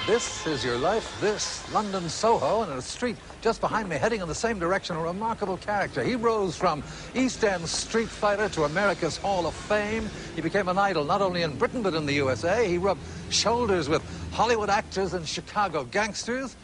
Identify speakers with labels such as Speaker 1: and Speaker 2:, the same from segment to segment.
Speaker 1: This is your life, this London Soho, and in a street just behind me, heading in the same direction, a remarkable character. He rose from East End street fighter to America's Hall of Fame. He became an idol not only in Britain but in the USA. He rubbed shoulders with Hollywood actors and Chicago gangsters.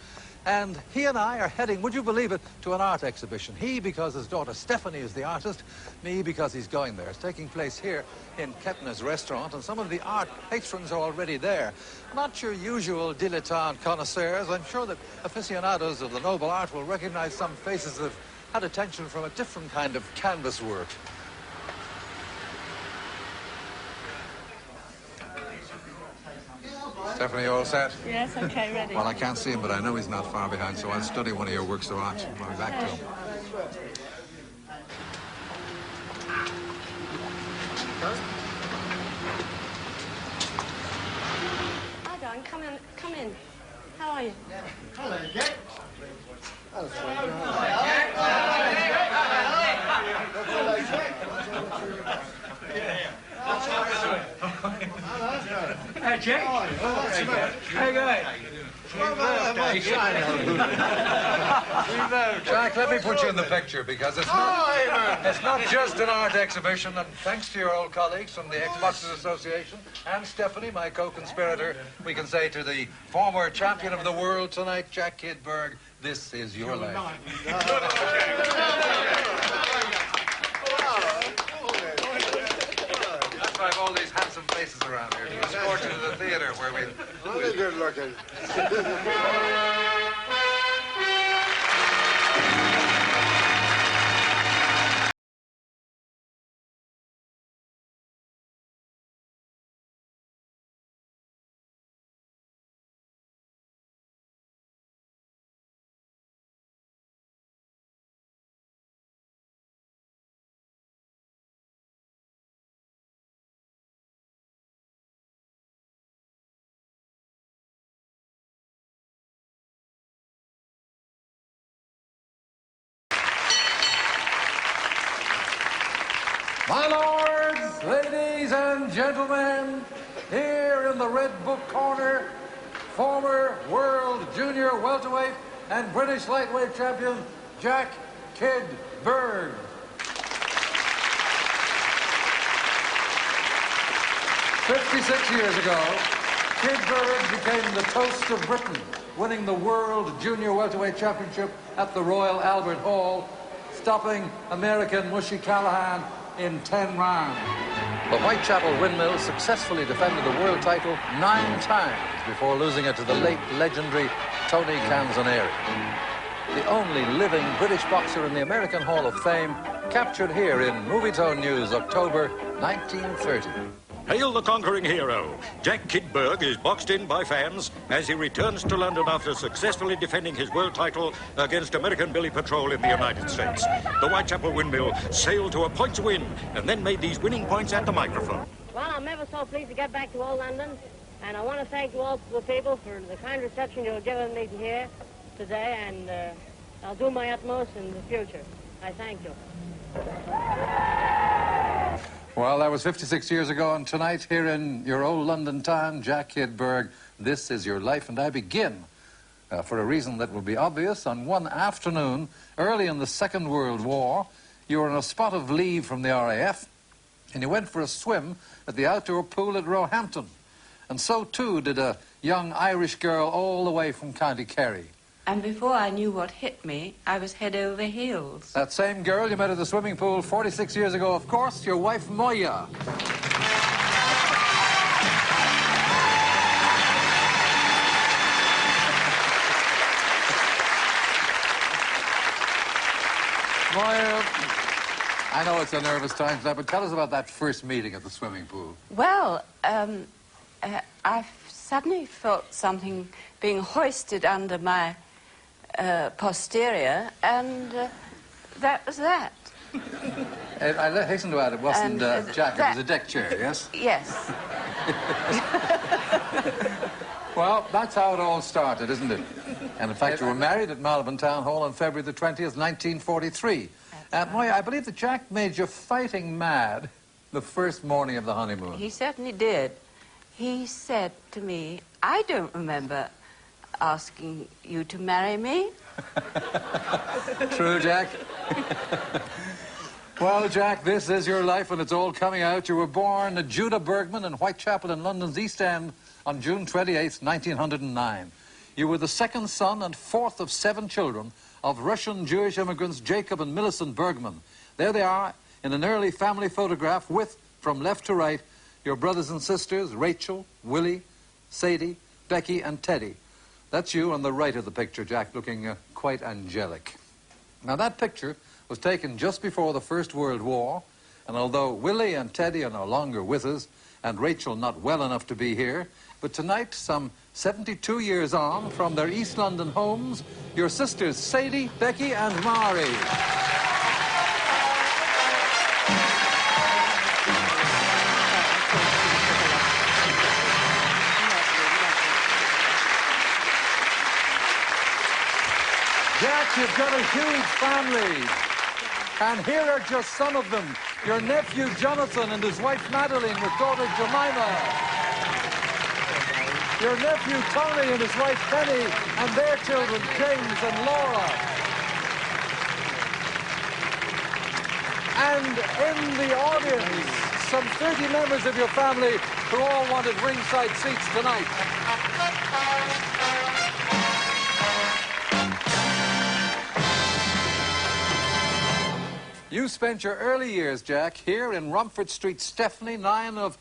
Speaker 1: And he and I are heading, would you believe it, to an art exhibition. He because his daughter Stephanie is the artist, me because he's going there. It's taking place here in Kettner's restaurant, and some of the art patrons are already there. Not your usual dilettante connoisseurs. I'm sure that aficionados of the noble art will recognize some faces that have had attention from a different kind of canvas work. Stephanie, you all set?
Speaker 2: Yes, okay, ready.
Speaker 1: Well, I can't see him, but I know he's not far behind, so I'll study one of your works of art. I'll be back to him.
Speaker 2: Hi, darling, come in. How are you?
Speaker 3: Hello, Jack. Hello,
Speaker 4: Hey, Jack. How you going?
Speaker 1: Jack, let me put you in the picture because it's not just an art exhibition, and thanks to your old colleagues from the Xboxers Association and Stephanie, my co-conspirator, we can say to the former champion of the world tonight, Jack Kid Berg, this is your life. That's why I have all these handsome faces around here to escort you to the theater where we...
Speaker 3: Really good looking.
Speaker 1: My lords, ladies and gentlemen, here in the Red Book corner, former world junior welterweight and British lightweight champion, Jack Kid Berg. "56 years ago, Kid Berg became the toast of Britain, winning the World Junior Welterweight Championship at the Royal Albert Hall, stopping American Mushy Callahan in 10 rounds. The Whitechapel Windmill successfully defended the world title 9 times before losing it to the late legendary Tony Canzoneri. The only living British boxer in the American Hall of Fame, captured here in Movietone News, October 1930.
Speaker 5: Hail the conquering hero. Jack Kid Berg is boxed in by fans as he returns to London after successfully defending his world title against American Billy Patrol in the United States. The Whitechapel Windmill sailed to a points win and then made these winning points at the microphone.
Speaker 2: Well, I'm ever so pleased to get back to old London, and I want to thank all the people for the kind reception you've given me here today, and I'll do my utmost in the future. I thank you.
Speaker 1: Well, that was 56 years ago, and tonight here in your old London town, Jack Kid Berg, this is your life, and I begin, for a reason that will be obvious. On one afternoon, early in the Second World War, you were on a spot of leave from the RAF, and you went for a swim at the outdoor pool at Roehampton. And so, too, did a young Irish girl all the way from County Kerry.
Speaker 6: And before I knew what hit me, I was head over heels.
Speaker 1: That same girl you met at the swimming pool 46 years ago, of course, your wife, Moya. Moya, I know it's a nervous time tonight, but tell us about that first meeting at the swimming pool.
Speaker 6: Well, I suddenly felt something being hoisted under my posterior, and that was that.
Speaker 1: I hasten to add, it wasn't Jack, it was a deck chair, yes?
Speaker 6: Yes.
Speaker 1: Well, that's how it all started, isn't it? And in fact, you were married at Malvern Town Hall on February the 20th, 1943. Moya, I believe that Jack made you fighting mad the first morning of the honeymoon.
Speaker 6: He certainly did. He said to me, I don't remember asking you to marry me.
Speaker 1: True, Jack. Well, Jack, this is your life and it's all coming out. You were born Judah Bergman in Whitechapel in London's East End on June 28, 1909. You were the second son and fourth of 7 children of Russian Jewish immigrants Jacob and Millicent Bergman. There they are in an early family photograph with, from left to right, your brothers and sisters, Rachel, Willie, Sadie, Becky, and Teddy. That's you on the right of the picture, Jack, looking quite angelic. Now, that picture was taken just before the First World War, and although Willie and Teddy are no longer with us, and Rachel not well enough to be here, but tonight, some 72 years on, from their East London homes, your sisters Sadie, Becky, and Mari. Jack, you've got a huge family. And here are just some of them. Your nephew Jonathan and his wife Madeline with daughter Jemima. Your nephew Tony and his wife Penny and their children James and Laura. And in the audience, some 30 members of your family who all wanted ringside seats tonight. You spent your early years, Jack, here in Rumford Street, Stepney, 9 of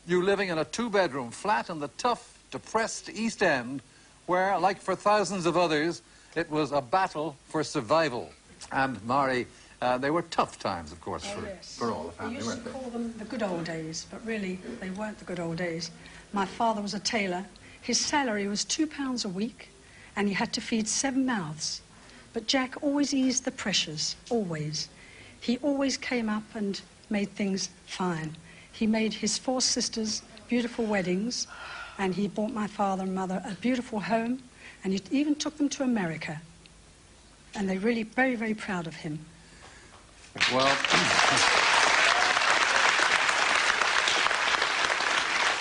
Speaker 1: you living in a 2-bedroom flat in the tough, depressed East End, where, like for thousands of others, it was a battle for survival. And, Mari, they were tough times, of course, for all the family,
Speaker 7: We used
Speaker 1: weren't
Speaker 7: to
Speaker 1: they?
Speaker 7: call them the good old days, but really, they weren't the good old days. My father was a tailor. His salary was £2 a week, and he had to feed 7 mouths. But Jack always eased the pressures, always. He always came up and made things fine. He made his 4 sisters beautiful weddings, and he bought my father and mother a beautiful home, and he even took them to America. And they're really very, very proud of him.
Speaker 1: Well,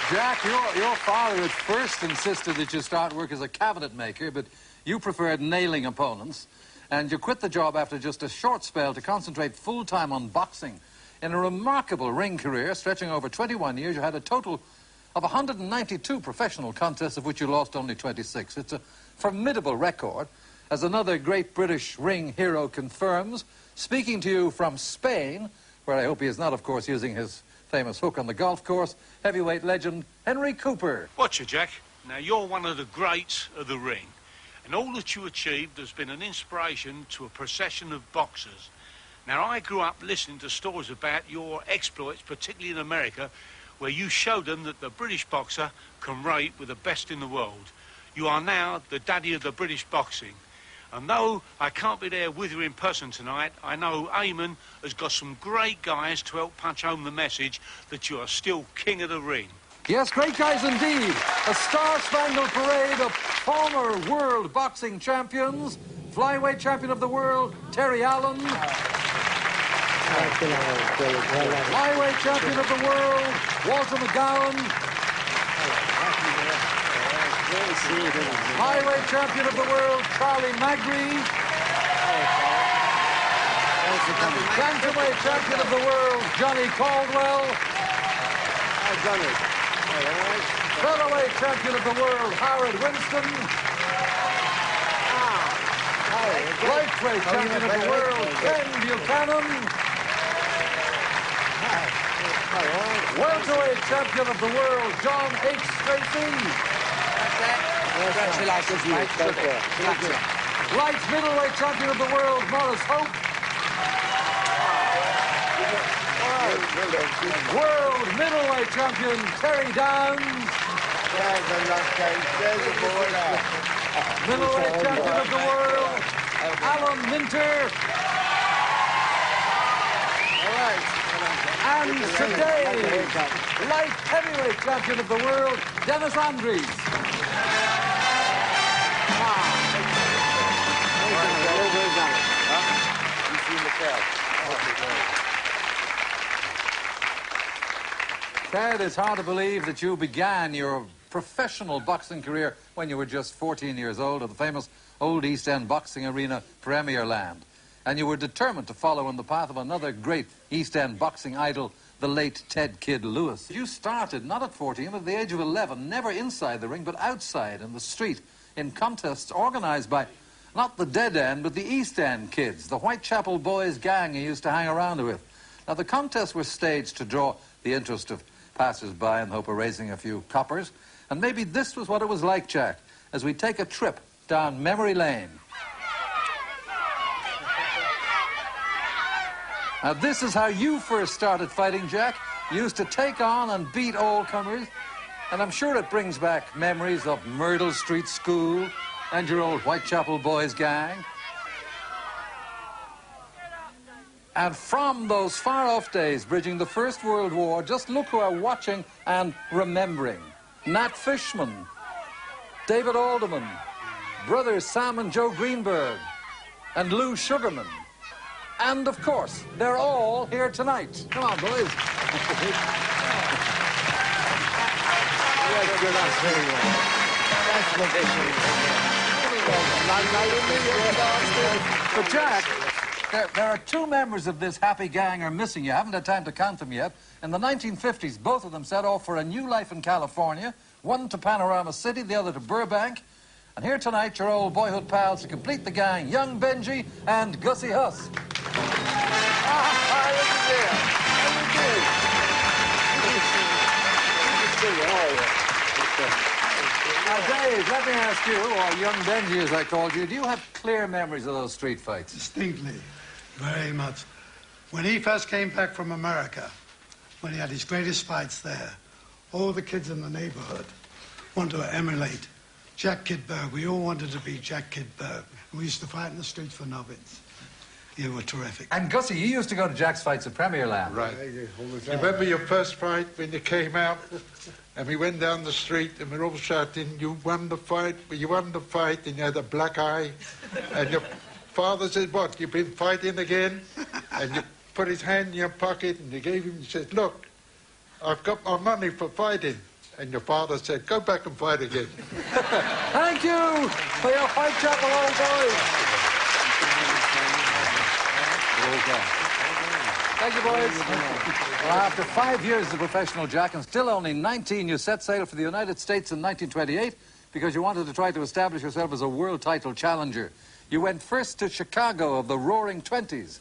Speaker 1: Jack, your father at first insisted that you start work as a cabinet maker, but you preferred nailing opponents. And you quit the job after just a short spell to concentrate full-time on boxing. In a remarkable ring career stretching over 21 years, you had a total of 192 professional contests, of which you lost only 26. It's a formidable record, as another great British ring hero confirms. Speaking to you from Spain, where I hope he is not, of course, using his famous hook on the golf course, heavyweight legend Henry Cooper.
Speaker 8: Watch it, Jack. Now, you're one of the greats of the ring. And all that you achieved has been an inspiration to a procession of boxers. Now, I grew up listening to stories about your exploits, particularly in America, where you showed them that the British boxer can rate with the best in the world. You are now the daddy of the British boxing. And though I can't be there with you in person tonight, I know Eamonn has got some great guys to help punch home the message that you are still king of the ring.
Speaker 1: Yes, great guys indeed. A star-spangled parade of former world boxing champions. Flyweight champion of the world, Terry Allen. Flyweight champion of the world, Walter McGowan. Flyweight champion of the world, Charlie Magri. Bantamweight champion of the world, Johnny Caldwell. Featherweight champion of the world, Howard Winston. Lightweight champion of the world, Ken Buchanan. Welterweight champion of the world, John H. Stracey. Light middleweight champion of the world, Morris Hope. World middleweight champion, Terry Downs. Middleweight champion of the world, Alan Minter. And today, light heavyweight champion of the world, Dennis Andrews. Ted, it's hard to believe that you began your professional boxing career when you were just 14 years old at the famous Old East End boxing arena, Premierland. And you were determined to follow in the path of another great East End boxing idol, the late Ted Kid Lewis. You started not at 14, but at the age of 11, never inside the ring, but outside in the street, in contests organized by not the Dead End, but the East End kids, the Whitechapel boys gang you used to hang around with. Now, the contests were staged to draw the interest of passers-by in the hope of raising a few coppers. And maybe this was what it was like, Jack, as we take a trip down memory lane. Now, this is how you first started fighting, Jack. You used to take on and beat all-comers. And I'm sure it brings back memories of Myrtle Street School and your old Whitechapel boys gang. And from those far-off days, bridging the First World War, just look who are watching and remembering. Nat Fishman, David Alderman, brothers Sam and Joe Greenberg, and Lou Sugarman. And, of course, they're all here tonight. Come on, boys. But, Jack, there are two members of this happy gang are missing. You haven't had time to count them yet. In the 1950s, both of them set off for a new life in California, one to Panorama City, the other to Burbank. And here tonight, your old boyhood pals to complete the gang, Young Benji and Gussie Huss. Now, Dave, let me ask you, or Young Benji as I called you, do you have clear memories of those street fights?
Speaker 3: Distinctly, very much. When he first came back from America, when he had his greatest fights there, all the kids in the neighborhood wanted to emulate Jack Kid Berg. We all wanted to be Jack Kid Berg. We used to fight in the streets for nubbins. You were terrific.
Speaker 1: And Gussie, you used to go to Jack's fights at Premierland.
Speaker 9: Right. Remember your first fight when you came out and we went down the street and we were all shouting, you won the fight, and you had a black eye. And your father said, what, you've been fighting again? And you put his hand in your pocket and you gave him, you said, look, I've got my money for fighting. And your father said, go back and fight again.
Speaker 1: Thank you for your Whitechapel old boys. Thank you, boys. Well, after 5 years as a professional, Jack, and still only 19, you set sail for the United States in 1928 because you wanted to try to establish yourself as a world title challenger. You went first to Chicago of the Roaring Twenties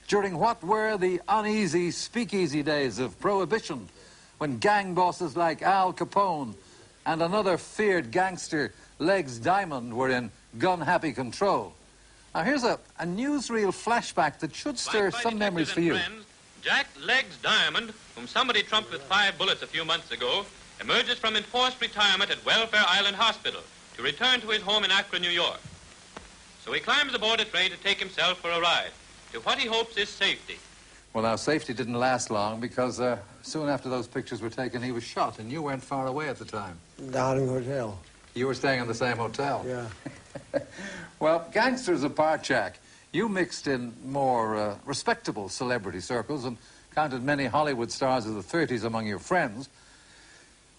Speaker 1: during what were the uneasy speakeasy days of Prohibition, when gang bosses like Al Capone and another feared gangster, Legs Diamond, were in gun-happy control. Now, here's a newsreel flashback that should stir some memories for you.
Speaker 10: Friends, Jack Legs Diamond, whom somebody trumped with 5 bullets a few months ago, emerges from enforced retirement at Welfare Island Hospital to return to his home in Accra, New York. So he climbs aboard a train to take himself for a ride to what he hopes is safety.
Speaker 1: Well, now, safety didn't last long because soon after those pictures were taken, he was shot, and you weren't far away at the time.
Speaker 3: Downing Hotel.
Speaker 1: You were staying in the same hotel?
Speaker 3: Yeah.
Speaker 1: Well, gangsters apart, Jack, you mixed in more respectable celebrity circles and counted many Hollywood stars of the 30s among your friends.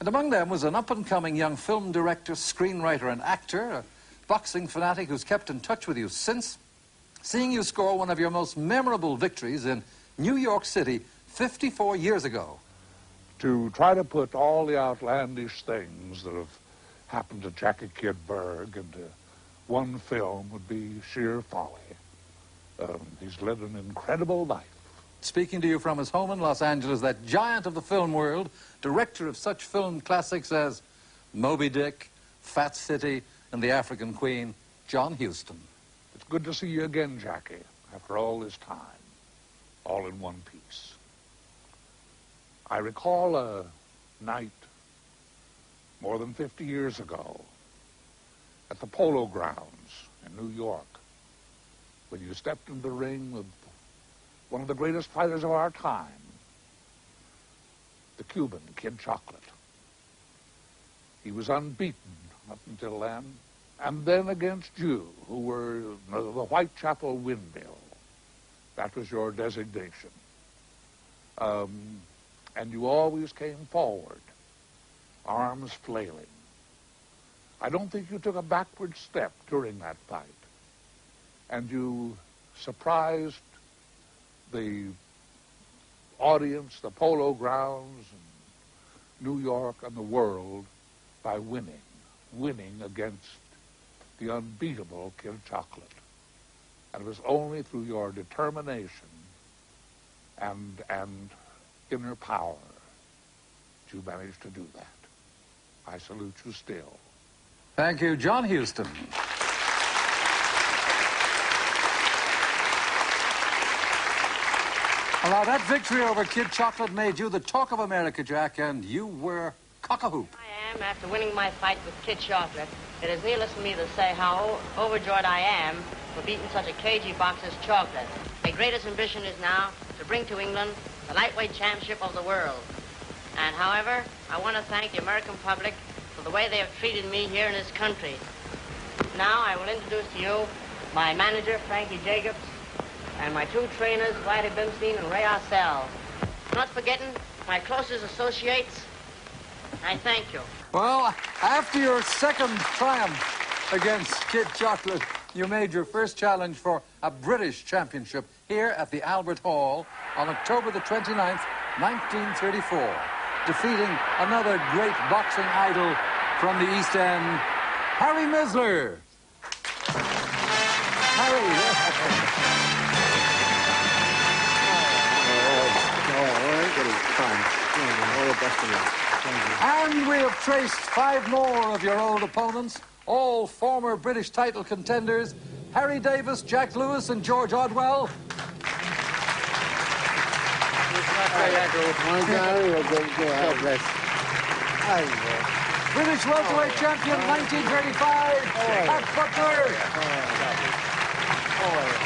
Speaker 1: And among them was an up-and-coming young film director, screenwriter, and actor, a boxing fanatic who's kept in touch with you since, seeing you score one of your most memorable victories in New York City 54 years ago.
Speaker 11: To try to put all the outlandish things that have happened to Jackie Kid Berg into one film would be sheer folly. He's led an incredible life.
Speaker 1: Speaking to you from his home in Los Angeles, that giant of the film world, director of such film classics as Moby Dick, Fat City, and The African Queen, John Huston.
Speaker 11: It's good to see you again, Jackie, after all this time, all in one piece. I recall a night more than 50 years ago at the Polo Grounds in New York when you stepped into the ring with one of the greatest fighters of our time, the Cuban, Kid Chocolate. He was unbeaten up until then, and then against you, who were the Whitechapel Windmill. That was your designation. And you always came forward arms flailing. I don't think you took a backward step during that fight. And you surprised the audience, the polo grounds, and New York and the world by winning against the unbeatable Kid Chocolate. And it was only through your determination and inner power that you managed to do that. I salute you still.
Speaker 1: Thank you, John Huston. Well, now, that victory over Kid Chocolate made you the talk of America, Jack, and you were cock-a-hoop.
Speaker 2: I am, after winning my fight with Kid Chocolate. It is needless for me to say how overjoyed I am for beating such a cagey boxer as Chocolate. My greatest ambition is now to bring to England the lightweight championship of the world. And however, I want to thank the American public for the way they have treated me here in this country. Now I will introduce to you my manager, Frankie Jacobs, and my two trainers, Whitey Bimstein and Ray Arcel. Not forgetting my closest associates, I thank you.
Speaker 1: Well, after your second triumph against Kid Chocolate, you made your first challenge for a British championship here at the Albert Hall on October the 29th, 1934, defeating another great boxing idol from the East End, Harry Misler. And we have traced 5 more of your old opponents, all former British title contenders, Harry Davis, Jack Lewis, and George Odwell. British welterweight champion 1935, Pat Butler.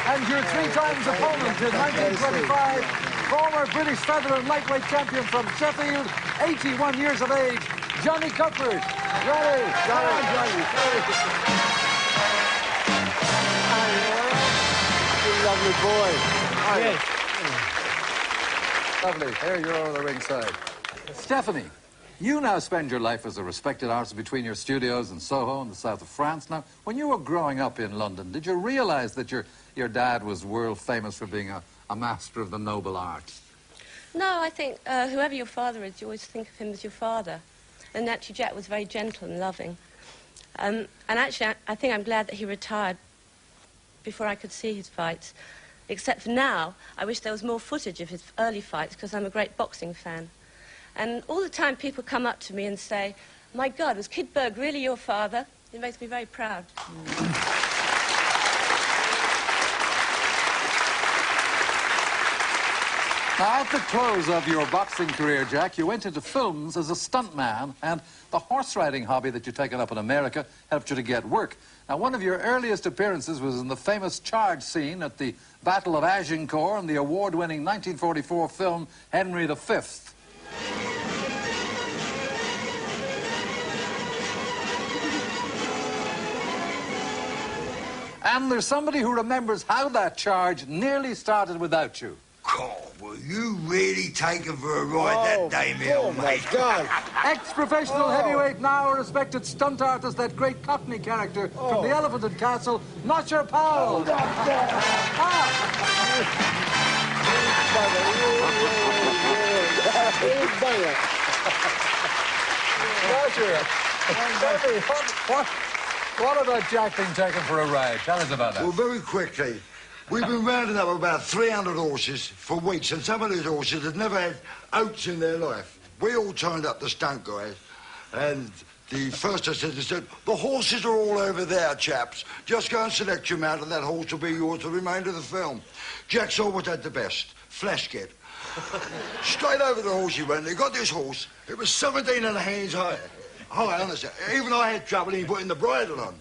Speaker 1: And your 3 times opponent in 1925, former British feather and lightweight champion from Sheffield, 81 years of age, Johnny Cuthbert. Johnny.
Speaker 12: Lovely boy.
Speaker 1: Yes. Lovely. Here you're over the ringside. Stephanie, you now spend your life as a respected artist between your studios in Soho in the south of France. Now, when you were growing up in London, did you realize that your dad was world famous for being a master of the noble art?
Speaker 13: No, I think whoever your father is, you always think of him as your father. And actually, Jack was very gentle and loving. And actually, I think I'm glad that he retired before I could see his fights. Except for now, I wish there was more footage of his early fights, because I'm a great boxing fan. And all the time people come up to me and say, my God, was Kid Berg really your father? It makes me very proud.
Speaker 1: Now, at the close of your boxing career, Jack, you went into films as a stuntman, and the horse riding hobby that you'd taken up in America helped you to get work. Now, one of your earliest appearances was in the famous charge scene at the Battle of Agincourt in the award-winning 1944 film Henry V. And there's somebody who remembers how that charge nearly started without you.
Speaker 12: God, were you really taken for a ride that day, mate?
Speaker 1: God. Ex-professional heavyweight, now a respected stunt artist, that great Cockney character from the Elephant and Castle, not your pal. What about Jack being taken for a ride? Tell us about that.
Speaker 12: Well, very quickly. We've been rounding up about 300 horses for weeks, and some of these horses had never had oats in their life. We all turned up, the stunt guys, and the first assistant said, the horses are all over there, chaps. Just go and select your mount, and that horse will be yours for the remainder of the film. Jack's always had the best, flesh kid. Straight over the horse he went. He got this horse. It was 17 and a hands high. High, honestly. Even I had trouble in putting the bridle on.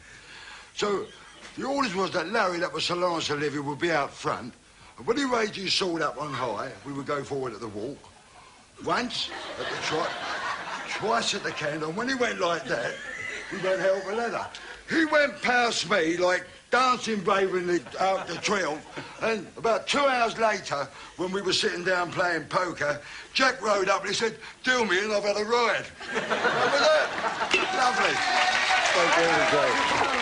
Speaker 12: So the orders was that Larry, that was Solange Olivia, would be out front. And when he raised his sword up on high, we would go forward at the walk. Once at the trot, twice at the canter. And when he went like that, we went hell for leather. He went past me like dancing bravely out the 12, and about 2 hours later, when we were sitting down playing poker, Jack rode up and he said, "Deal me and I've had a ride." That was it. Lovely.
Speaker 14: Thank you,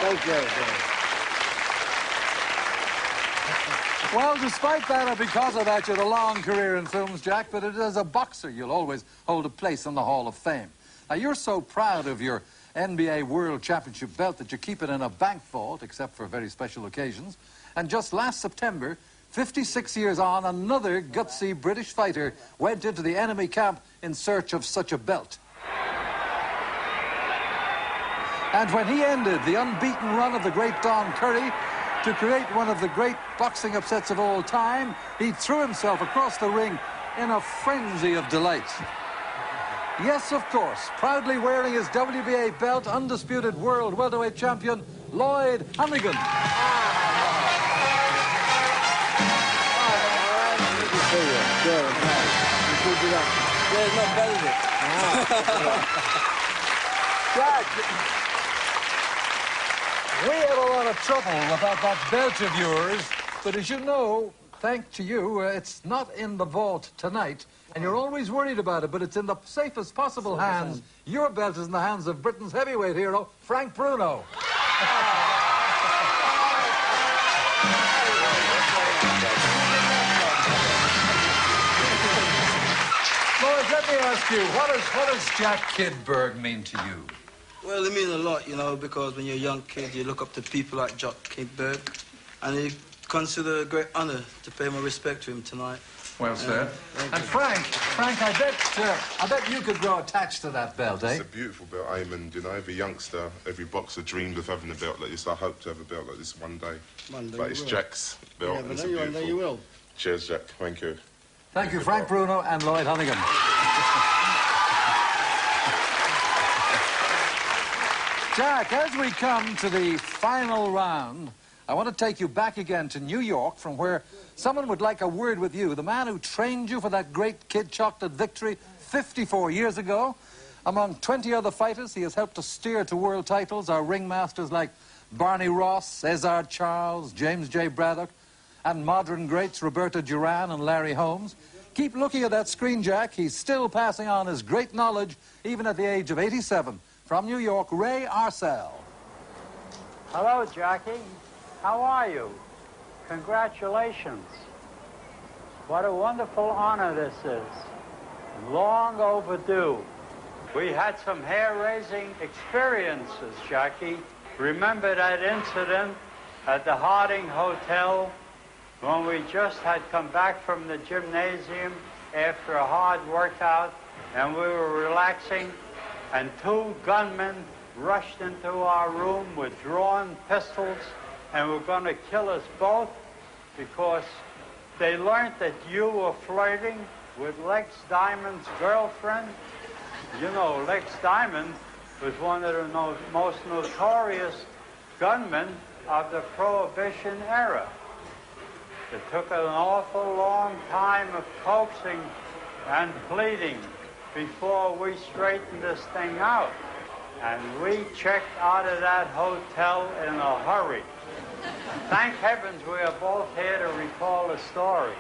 Speaker 14: Thank you.
Speaker 1: Well, despite that, or because of that, you had a long career in films, Jack, but as a boxer, you'll always hold a place in the Hall of Fame. Now, you're so proud of your NBA World Championship belt that you keep it in a bank vault, except for very special occasions. And just last September, 56 years on, another gutsy British fighter went into the enemy camp in search of such a belt. And when he ended the unbeaten run of the great Don Curry to create one of the great boxing upsets of all time, he threw himself across the ring in a frenzy of delight. Yes, of course, proudly wearing his WBA belt, undisputed world welterweight champion, Lloyd Hannigan. Jack, we had a lot of trouble about that belt of yours, but as you know, thanks to you, it's not in the vault tonight, and you're always worried about it, but it's in the safest possible hands. Your belt is in the hands of Britain's heavyweight hero, Frank Bruno. Lloyd, let me ask you, what does Jack Kid Berg mean to you?
Speaker 15: Well, it means a lot, you know, because when you're a young kid, you look up to people like Jack Kid Berg, and you consider it a great honor to pay my respect to him tonight.
Speaker 1: Well said. And Frank, I bet you could grow attached to that belt, eh?
Speaker 16: It's a beautiful belt, Eamonn. You know, every youngster, every boxer dreamed of having a belt like this. I hope to have a belt like this one day. But it's Jack's belt.
Speaker 15: Yeah, but then one day you will.
Speaker 16: Cheers, Jack. Thank you.
Speaker 1: Thank you, Frank Bruno and Lloyd Hannigan. Jack, as we come to the final round, I want to take you back again to New York, from where someone would like a word with you. The man who trained you for that great Kid Chocolate victory 54 years ago. Among 20 other fighters, he has helped to steer to world titles our ringmasters like Barney Ross, Cesar Charles, James J. Braddock, and modern greats Roberto Duran and Larry Holmes. Keep looking at that screen, Jack. He's still passing on his great knowledge, even at the age of 87. From New York, Ray Arcel.
Speaker 17: Hello, Jackie. How are you? Congratulations. What a wonderful honor this is. Long overdue. We had some hair-raising experiences, Jackie. Remember that incident at the Harding Hotel when we just had come back from the gymnasium after a hard workout and we were relaxing, and two gunmen rushed into our room with drawn pistols and were going to kill us both because they learned that you were flirting with Lex Diamond's girlfriend. You know, Lex Diamond was one of the most notorious gunmen of the Prohibition era. It took an awful long time of coaxing and pleading before we straightened this thing out. And we checked out of that hotel in a hurry. Thank heavens we are both here to recall the story.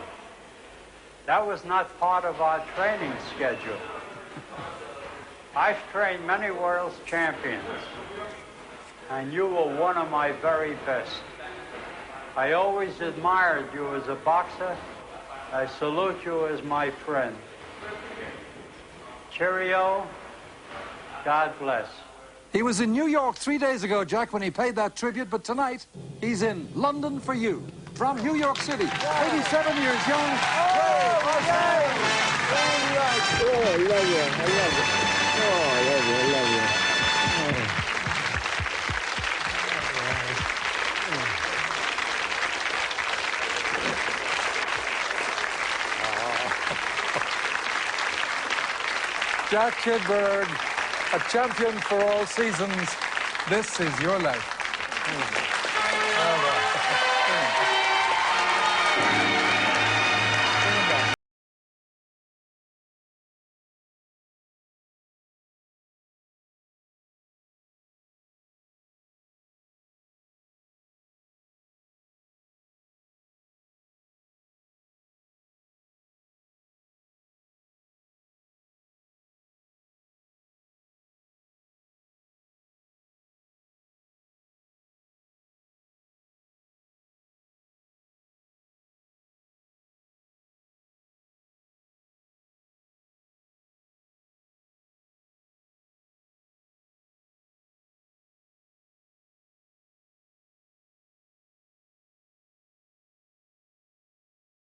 Speaker 17: That was not part of our training schedule. I've trained many world's champions, and you were one of my very best. I always admired you as a boxer. I salute you as my friend. Cheerio. God bless.
Speaker 1: He was in New York 3 days ago, Jack, when he paid that tribute, but tonight he's in London for you. From New York City, 87 years young.
Speaker 14: Oh, I love you. I love you. Oh, I love you. I love you.
Speaker 1: Jack Kid Berg, a champion for all seasons. This is your life.